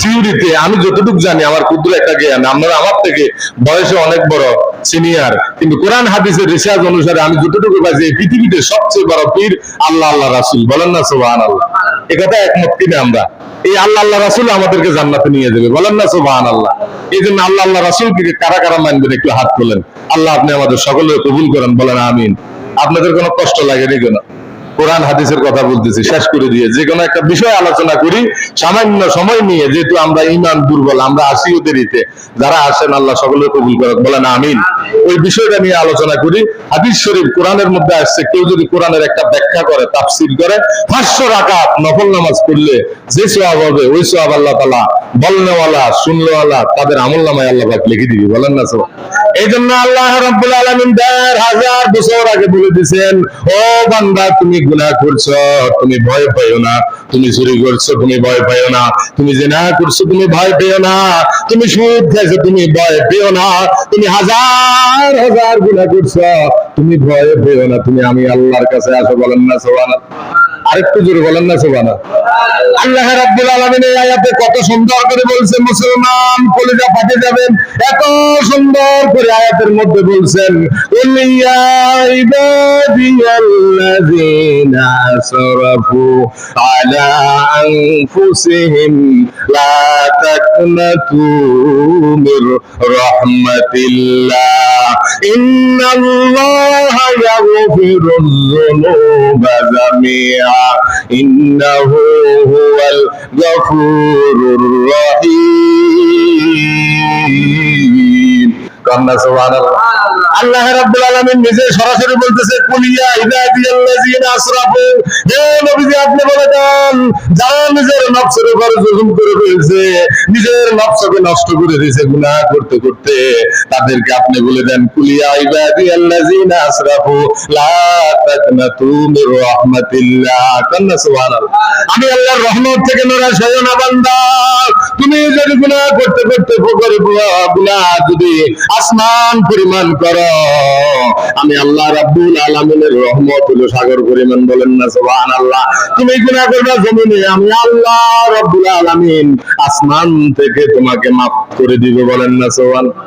থিওরিতে আমি যতটুকু জানি, আমার ক্ষুদ্র একটা জ্ঞান, আমরা আমার থেকে বয়সে অনেক বড় সিনিয়র, কিন্তু কোরআন হাদিসের রিসার্চ অনুসারে আমি যতটুকু পাইছি, এই পৃথিবীতে সবচেয়ে বড় পীর আল্লাহ আল্লাহ রাসূল। বলেন না সুবহানাল্লাহ। এই কথা একমত কিনা আমরা? এই আল্লাহ আল্লাহ রাসূল আমাদেরকে জান্নাতে নিয়ে যাবে। বলেন না সুবহানাল্লাহ। এই জন্য আল্লাহ আল্লাহ রাসূলকে কারা কারা মানবেন একটু হাত তোলেন। আল্লাহ আপনি আমাদের সকলের কবুল করেন। বলেন আমিন। আপনাদের কোনো কষ্ট লাগেনি কেন? কোরআন হাদিসের কথা বলতেছি, শেষ করে দিয়ে যে কোনো একটা বিষয় আলোচনা করি সামান্য সময় নিয়ে, যেহেতু আমরা ইমান দুর্বল, আমরা আসিও দেরিতে। যারা আসেন আল্লাহ সকলে কবুল করুক, বলেন আমিন। ওই বিষয়টা নিয়ে আলোচনা করি। হাদিস শরীফ কোরআনের মধ্যে আসছে, কেউ যদি কোরআনের একটা ব্যাখ্যা করে, তাফসীর করে, 500 রাকাত নফল নামাজ পড়লে যে সওয়াব হবে, ওই সওয়াব আল্লাহ তাআলা বলনেওয়ালা শুননেওয়ালা তাদের আমলনামায় আল্লাহ পাক লিখে দিবে, বলেন না সব। এই জন্য আল্লাহ রাব্বুল আলামিন 1000 বছর আগে বলে দিয়েছেন, ও বান্দা তুমি গুনাহ করছো, তুমি ভয় পাইও না। তুমি চুরি করছো, তুমি ভয় পাইও না। তুমি জিনা করছো, তুমি ভয় পেও না। তুমি সুদ খাইছো, তুমি ভয় পেও না। তুমি হাজার হাজার গুনাহ করছো, তুমি ভয় পেও না। তুমি আমি আল্লাহর কাছে আসো, বলেন না সুবহানাল্লাহ। আরেকটু জোরে বলেন না সুবহানাল্লাহ। আল্লাহ রাব্বুল আলামিন এই আয়াতে কত সুন্দর করে বলছেন, মুসলমান কলিজা ফাটে যাবেন, এত সুন্দর করে আয়াতের মধ্যে বলছেন, কুল ইয়া ইবাদিয়াল্লাযীনা আসরাফু আলা আনফুসিহিম লা তাকনাতু মির রাহমাতিল্লাহ ইন্নাল্লাহা ইয়াগফিরুয যুনুবা জামিআ ইন্নাহু হুয়াল গফুরুর রহিম। কান্না সুবহানাল্লাহ। আল্লাহ রাব্বুল আলামিন নিজে সরাসরি বলতেছে, কুল ইয়া ইবাদিয়াল্লাযীনা আসরাফু, হে নবীজি আপনি বলে দেন, যারা নিজের নফসের উপর জুলুম করে ফেলছে, নিজের নফসকে নষ্ট করে দিয়েছে গুনাহ করতে করতে, তাদেরকে আপনি বলে দেন, কুল ইয়া ইবাদিয়াল্লাযীনা আসরাফু লা তাকনাতু মির রাহমাতিল্লাহ। কান্না সুবহানাল্লাহ। আমি আল্লাহর রহমত থেকে নারাজ হইও না বান্দা। তুমি যদি গুনাহ করতে করতে গুনাহ যদি আসমান পরিমাণ করো, আমি আল্লাহ রাব্বুল আলামিনের রহমত হলো সাগর পরিমাণ, বলেন না সুবহানাল্লাহ। তুমি গুনাহ করবে জমিনে, আমি আল্লাহ রাব্বুল আলামিন আসমান থেকে তোমাকে মাফ করে দিব, বলেন না সুবহানাল্লাহ।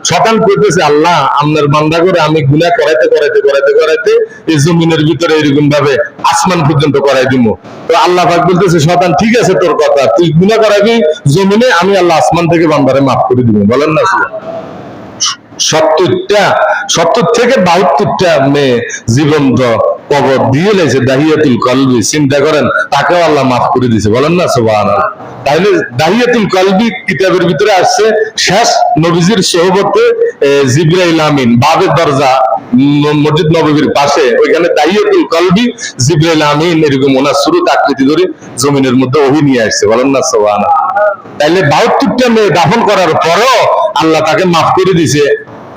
শয়তান কইতেছে, আল্লাহ আপনার বান্দা করে আমি গুনাহ করাইতে করাইতে করাইতে করাইতে এই জমিনের ভিতরে এরকম ভাবে আসমান পর্যন্ত করাই দিব। তো আল্লাহ পাক বলতেছে, শয়তান ঠিক আছে তোর কথা, তুই গুনাহ করাবি জমিনে, আমি আল্লাহ আসমান থেকে বান্দারে মাফ করে দিব, বলেন না সুবহানাল্লাহ। 70 থেকে 72টা মেয়ে জীবন্ত কবর দিয়ে লেছে দাহিয়াতুল কলবি, চিন্তা করেন, তাকেও আল্লাহ মাফ করে দিয়েছে, বলেন না সুবহানাল্লাহ। তাইলে দাহিয়াতুল কলবি কিতাবের ভিতরে আসছে, শেষ নবীজির সোহবতে জিবরাইল আমিন, বাবের দরজা মসজিদ নববীর পাশে, ওইখানে দাহিয়াতুল কলবি জিবরাইল আমিন এরকম ওনার শুরুত আকৃতি ধরে জমিনের মধ্যে ওহী নিয়ে আসছে, বলেন না সুবহানাল্লাহ। তাইলে 72টা মেয়ে দাফন করার পরও আল্লাহ তাকে মাফ করে দিয়েছে,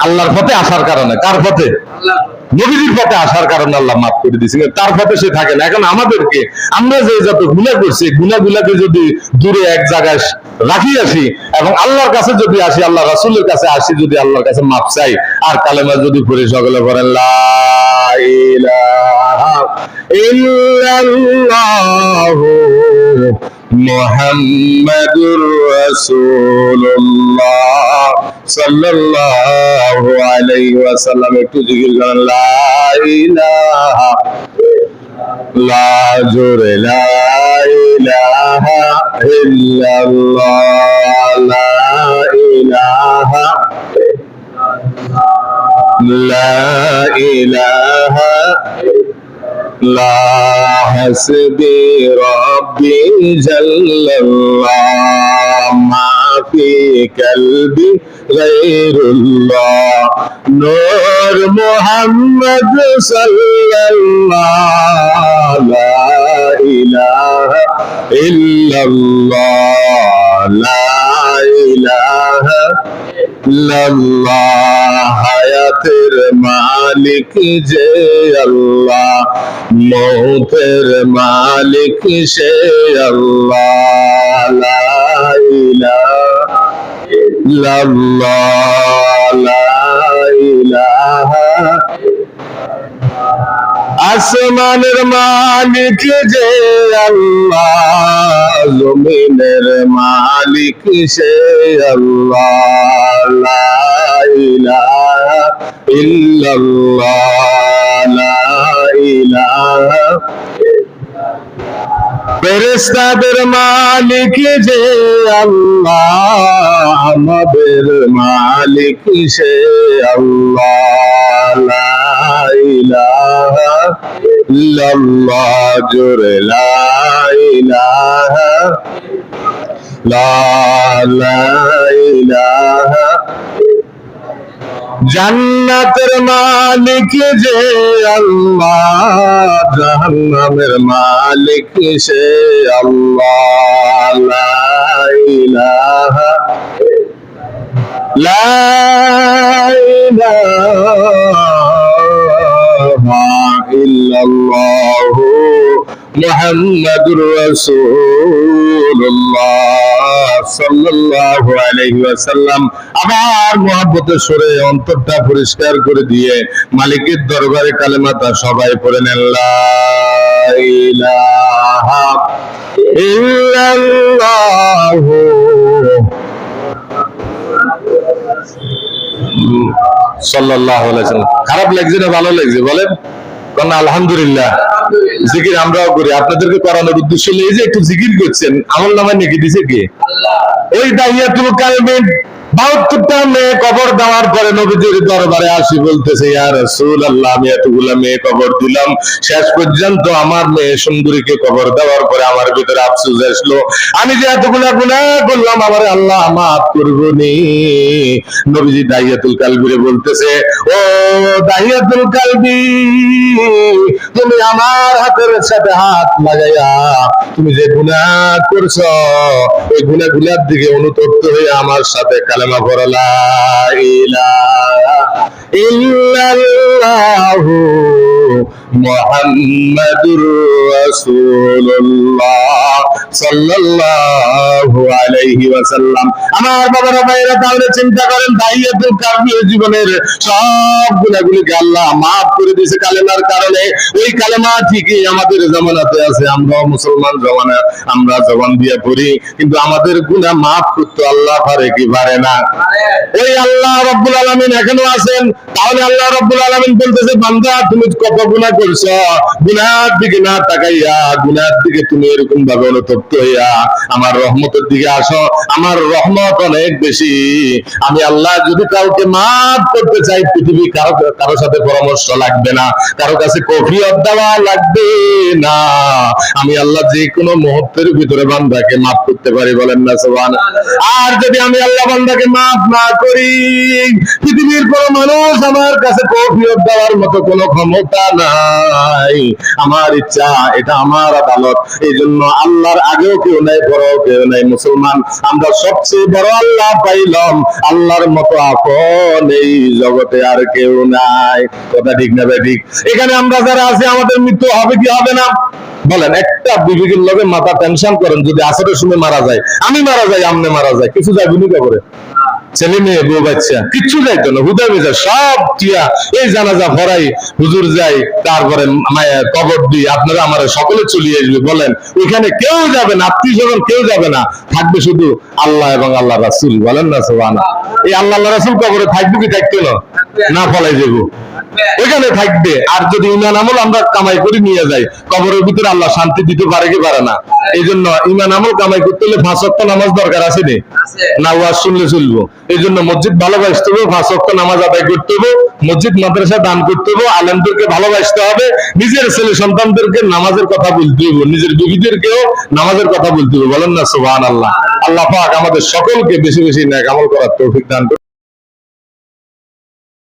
আল্লাহর পথে আসার কারণে। কার পথে? নবীজির পথে আসার কারণে আল্লাহ মাফ করে দিয়েছেন। তার পথে সে থাকে না। এখন আমাদেরকে, আমরা যে যত গুনাহ করছি, গুনাহগুলোকে যদি দূরে এক জায়গায় রাখি আসি এবং আল্লাহর কাছে যদি আসি, আল্লাহ রাসূলের কাছে আসি, যদি আল্লাহর কাছে মাফ চাই আর কালেমা যদি পড়ি, সকলে বলেন লা ইলাহা ইল্লাল্লাহু মুহাম্মাদুর রাসূলুল্লাহ সাল্লাল্লাহু আলাইহি ওয়াসাল্লাম। একটু জিকির করেন, লা ইলাহা, লা জোরে, লা ইলাহা ইল্লাল্লাহ, লা ইলাহা, লা ইলাহা, লা হাসবি রব্বি জাল্লাল্লাহ মা ফি কলবি গায়রুল্লাহ নূর মুহাম্মদ সাল্লাল্লাহ লা ইলাহা ইল্লাল্লাহ লা ইলাহা ইল্লাল্লাহ হায়াতের মালিক যে আল্লাহ মৌতের মালিক সে আল্লাহ লা ইলাহা ইল্লাল্লাহ লা ইলাহা আসমানের মালিক যে আল্লাহ জমিনের মালিক সে আল্লাহ লা ইলাহা ইল্লাল্লাহ লা ইলাহা ফেরেশতাদের মালিক যে আল্লাহ আমাদের মালিক সে আল্লাহ লা ইলাহা ইল্লাল্লাহ জোরে লা ইলাহা লা ইলাহা। জান্নাতের মালিক যে আল্লাহ, জাহান্নামের মালিক সে আল্লাহ। লা ইলাহা লা ইলাহা ইল্লাল্লাহ মুহাম্মাদুর রাসূলুল্লাহ সাল্লাল্লাহু আলাইহি ওয়াসাল্লাম। আবার মুহাব্বতের সুরে অন্তরটা পরিষ্কার করে দিয়ে মালিকের দরবারে কালেমাটা সবাই পড়ে নেন, লা ইলাহা ইল্লাল্লাহ সাল্লাল্লাহু আলাইহি ওয়াসাল্লাম। খারাপ লাগছে না ভালো লাগছে বলেন? কারণ আলহামদুলিল্লাহ জিকির আমরাও করি, আপনাদেরকে করানোর উদ্দেশ্য নেই যে একটু জিকির করছেন, আমল নামায় নেকি দিছে কে? ওই দাহিয়াতুল কালবে 72টা মেয়ে কবর দেওয়ার পরে নবীজির দরবারে আসি বলতেছে, ইয়া রাসূলুল্লাহ, আমি এতগুলা মেয়ে কবর দিলাম, শেষ পর্যন্ত আমার মেয়ে সুন্দরীকে কবর দেওয়ার পরে আমার ভিতরে আফসোস আসলো, আমি যে এতগুলা গুনাহ করলাম, আমার আল্লাহ মাফ করবনি। নবীজি দাহিয়াতুল কালবিরে বলতেছে, ও দাহিয়াতুল কালবি, তুমি আমার হাতের সাথে হাত লাগাইয়া তুমি যে গুনাহ করছো ওই গুনাহগুলোর দিকে অনুতপ্ত হয়ে আমার সাথে কালেমা পড়ো, লা ইলাহা ইল্লাল্লাহু মুহাম্মাদুর রাসূলুল্লাহ সাল্লাল্লাহু আলাইহি ওয়াসাল্লাম। আমার বাবারা ভাইরা, তাহলে চিন্তা করেন দাহিয়াতুল কালবি জীবনের সব গুনাহগুলোকে আল্লাহ মাফ করে দিয়েছে কালেমার কারণে। ওই কালেমা ঠিকই আমাদের জামানাতে আছে, আমরা মুসলমান জামানা, আমরা জবান দিয়ে পড়ি, কিন্তু আমাদের গুনাহ মাফ করতে আল্লাহ পারে কি পারে না? ওই আল্লাহ রাব্বুল আলামিন এখনো আছেন। তাহলে আল্লাহ রাব্বুল আলামিন বলতেছে, বান্দা তুমি কত গুনাহ করছো, গুনাহের দিকে না তাকাইয়া, গুনাহের দিকে তুমি এরকম ভাবে অনুতপ্ত হইয়া আমার রহমতের দিকে আসো। আমার রহমত অনেক বেশি। আমি আল্লাহ যদি কাউকে মাফ করতে চাই, পৃথিবী কারো সাথে পরামর্শ লাগবে না, কারো কাছে কফিয়ত দেওয়া লাগবে না। আমি আল্লাহ যে কোনো মুহূর্তের ভিতরে বান্দাকে মাফ করতে পারি, বলেন না সুবহানাল্লাহ। আর যদি আমি আল্লাহ বান্দাকে মাফ না করি, পৃথিবীর কোনো মানুষ আমার কাছে কফিয়ত দেওয়ার মতো কোনো ক্ষমতা নাই। আমার ইচ্ছা, এটা আমার আদালত। এই জন্য আল্লাহর আগেও কেউ নাই, পরেও কেউ নাই। মুসলমান আমরা সবচেয়ে বড় আল্লাহ পাইলাম, আল্লাহর মতো আপন এই জগতে আর কেউ নাই। কথা ঠিক না ঠিক? এখানে আমরা যারা আছি, আমাদের মৃত্যু হবে কি হবে না বলেন? একটা বিবেকের লগে মাথা টেনশন করেন, যদি আসরের সময় মারা যায়, আমি মারা যাই, আমনে মারা যায়, কিছু যাইবনি কবরে? ছেলে মেয়ে বউ বাচ্চা কিচ্ছু যাইতো না, হুদা বেজা সব টিয়া এই জানাজা ভরাই হুজুর যাই, তারপরে মায়ের কবর দিই, আপনারা আমার সকলে চলিয়ে আসবে। বলেন ওইখানে কেউ যাবে না, আত্মীয় স্বজন কেউ যাবে না, থাকবে শুধু আল্লাহ এবং আল্লাহ রাসূল। বলেন না সুবহানাল্লাহ। এই আল্লাহ রাসূল কবরে থাকবে কি থাকতো না? না ফলাই যাবো, ওইখানে থাকবে। আর যদি ইমান আমল আমরা কামাই করে নিয়ে যাই, কবরের ভিতরে আল্লাহ শান্তি দিতে পারে কি পারে না? এই জন্য ইমান আমল কামাই করতে হলে 5 ওয়াক্ত নামাজ দরকার আছে না? ওয়াজ শুনলে চলবো। এই জন্য মসজিদ ভালোবাসতে হবে, 5 ওয়াক্ত নামাজ আদায় করতে হবে, মসজিদ মাদ্রাসা দান করতে হবে, আলেমদেরকে ভালোবাসতে হবে, নিজের ছেলে সন্তানদেরকে নামাজের কথা বলতে হবে, নিজের বিবিদেরকেও নামাজের কথা বলতে হবে। বলেন না সুবহানাল্লাহ। আল্লাহ পাক আমাদের সকলকে বেশি বেশি নেক আমল করার তৌফিক দান করুন।